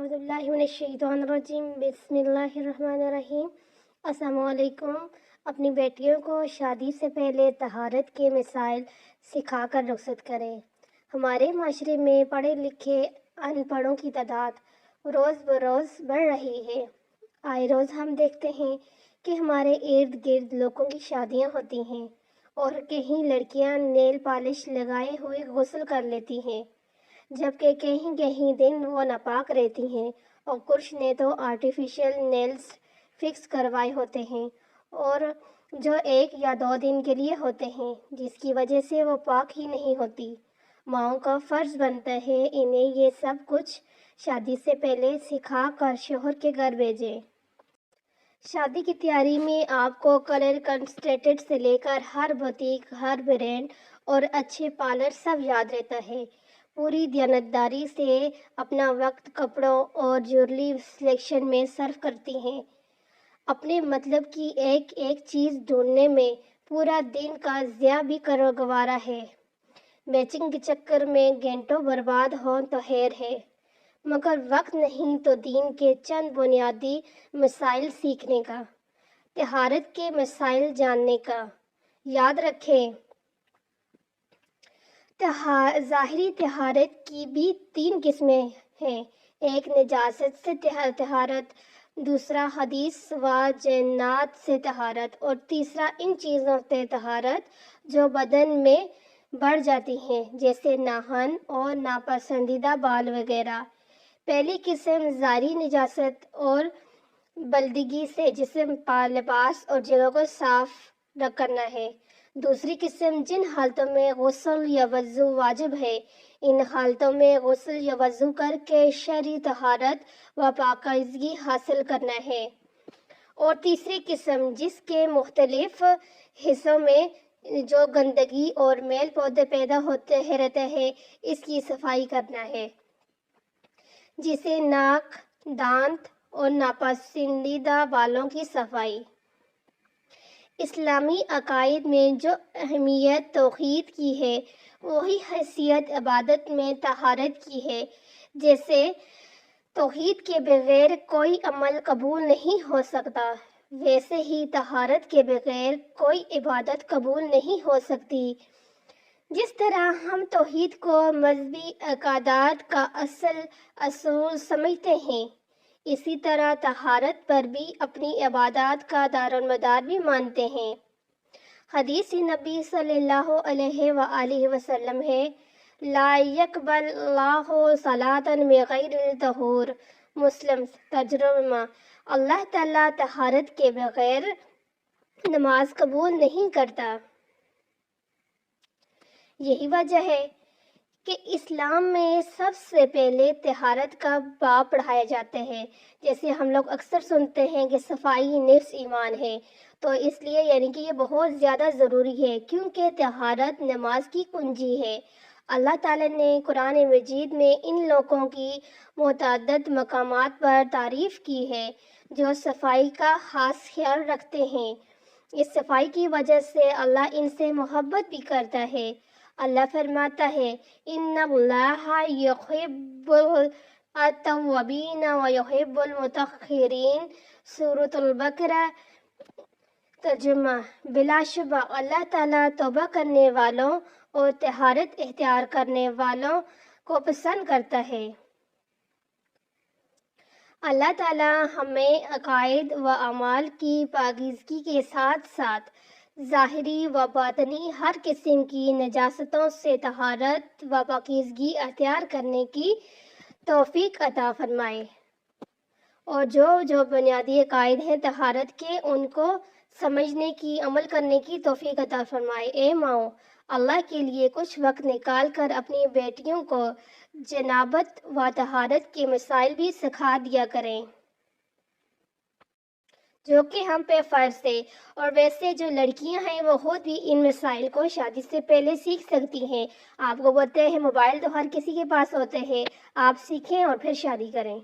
اعوذ باللہ من الشیطان الرجیم بسم اللہ الرحمن الرحیم۔ السلام علیکم۔ اپنی بیٹیوں کو شادی سے پہلے طہارت کے مسائل سکھا کر رخصت کریں۔ ہمارے معاشرے میں پڑھے لکھے ان پڑھوں کی تعداد روز بروز بڑھ رہی ہے۔ آئے روز ہم دیکھتے ہیں کہ ہمارے ارد گرد لوگوں کی شادیاں ہوتی ہیں اور کہیں لڑکیاں نیل پالش لگائے ہوئے غسل کر لیتی ہیں، جبکہ کہیں کہیں دن وہ ناپاک رہتی ہیں، اور کچھ نے تو آرٹیفیشل نیلز فکس کروائے ہوتے ہیں اور جو 1 یا 2 دن کے لیے ہوتے ہیں، جس کی وجہ سے وہ پاک ہی نہیں ہوتی۔ ماؤں کا فرض بنتا ہے انہیں یہ سب کچھ شادی سے پہلے سکھا کر شوہر کے گھر بھیجیں۔ شادی کی تیاری میں آپ کو کلر کنسنٹریٹ سے لے کر ہر بوتیک، ہر برانڈ اور اچھے پارلر سب یاد رہتا ہے۔ پوری دیانتداری سے اپنا وقت کپڑوں اور جیولری سلیکشن میں صرف کرتی ہیں۔ اپنے مطلب کی ایک ایک چیز ڈھونڈنے میں پورا دن کا ضیاع بھی گوارا ہے۔ میچنگ کے چکر میں گھنٹوں برباد ہوں تو خیر ہے، مگر وقت نہیں تو دین کے چند بنیادی مسائل سیکھنے کا، طہارت کے مسائل جاننے کا۔ یاد رکھیں، ظاہری طہارت کی بھی 3 قسمیں ہیں: ایک نجاست سے طہارت، دوسرا حدیث و جنات سے طہارت، اور تیسرا ان چیزوں سے طہارت جو بدن میں بڑھ جاتی ہیں، جیسے ناخن اور ناپسندیدہ بال وغیرہ۔ پہلی قسم ظاہری نجاست اور بلدگی سے جسم، لباس اور جگہ کو صاف کرنا ہے۔ دوسری قسم جن حالتوں میں غسل یا وضو واجب ہے، ان حالتوں میں غسل یا وضو کر کے شرعی طہارت و پاکیزگی حاصل کرنا ہے۔ اور تیسری قسم جس کے مختلف حصوں میں جو گندگی اور میل پودے پیدا ہوتے رہتے ہیں، اس کی صفائی کرنا ہے، جیسے ناک، دانت اور ناپسندیدہ بالوں کی صفائی۔ اسلامی عقائد میں جو اہمیت توحید کی ہے، وہی حیثیت عبادت میں طہارت کی ہے۔ جیسے توحید کے بغیر کوئی عمل قبول نہیں ہو سکتا، ویسے ہی طہارت کے بغیر کوئی عبادت قبول نہیں ہو سکتی۔ جس طرح ہم توحید کو مذہبی عقائد کا اصول سمجھتے ہیں، اسی طرح طہارت پر بھی اپنی عبادات کا دارومدار بھی مانتے ہیں۔ حدیث نبی صلی اللہ علیہ وآلہ وسلم ہے: لا يقبل اللہ صلاۃ بغیر طہور۔ مسلم۔ ترجمہ: اللہ تعالیٰ طہارت کے بغیر نماز قبول نہیں کرتا۔ یہی وجہ ہے کہ اسلام میں سب سے پہلے طہارت کا باب پڑھایا جاتا ہے۔ جیسے ہم لوگ اکثر سنتے ہیں کہ صفائی نصف ایمان ہے، تو اس لیے کہ یہ بہت زیادہ ضروری ہے، کیونکہ طہارت نماز کی کنجی ہے۔ اللہ تعالیٰ نے قرآن مجید میں ان لوگوں کی متعدد مقامات پر تعریف کی ہے جو صفائی کا خاص خیال رکھتے ہیں۔ اس صفائی کی وجہ سے اللہ ان سے محبت بھی کرتا ہے۔ اللہ فرماتا ہے: ان اللہ یحب التوابین ویحب المتطہرین۔ سورۃ البقرہ۔ ترجمہ: بلا شبہ اللہ تعالیٰ توبہ کرنے والوں اور طہارت اختیار کرنے والوں کو پسند کرتا ہے۔ اللہ تعالیٰ ہمیں عقائد و اعمال کی پاکیزگی کے ساتھ ساتھ ظاہری و باطنی ہر قسم کی نجاستوں سے طہارت و پاکیزگی اختیار کرنے کی توفیق عطا فرمائے، اور جو بنیادی عقائد ہیں طہارت کے، ان کو سمجھنے کی، عمل کرنے کی توفیق عطا فرمائے۔ اے ماؤں، اللہ کے لیے کچھ وقت نکال کر اپنی بیٹیوں کو جنابت و طہارت کے مسائل بھی سکھا دیا کریں، جو کہ ہم پہ فرض ہے۔ اور ویسے جو لڑکیاں ہیں وہ خود بھی ان مسائل کو شادی سے پہلے سیکھ سکتی ہیں۔ آپ کو بولتے ہیں موبائل تو ہر کسی کے پاس ہوتے ہیں، آپ سیکھیں اور پھر شادی کریں۔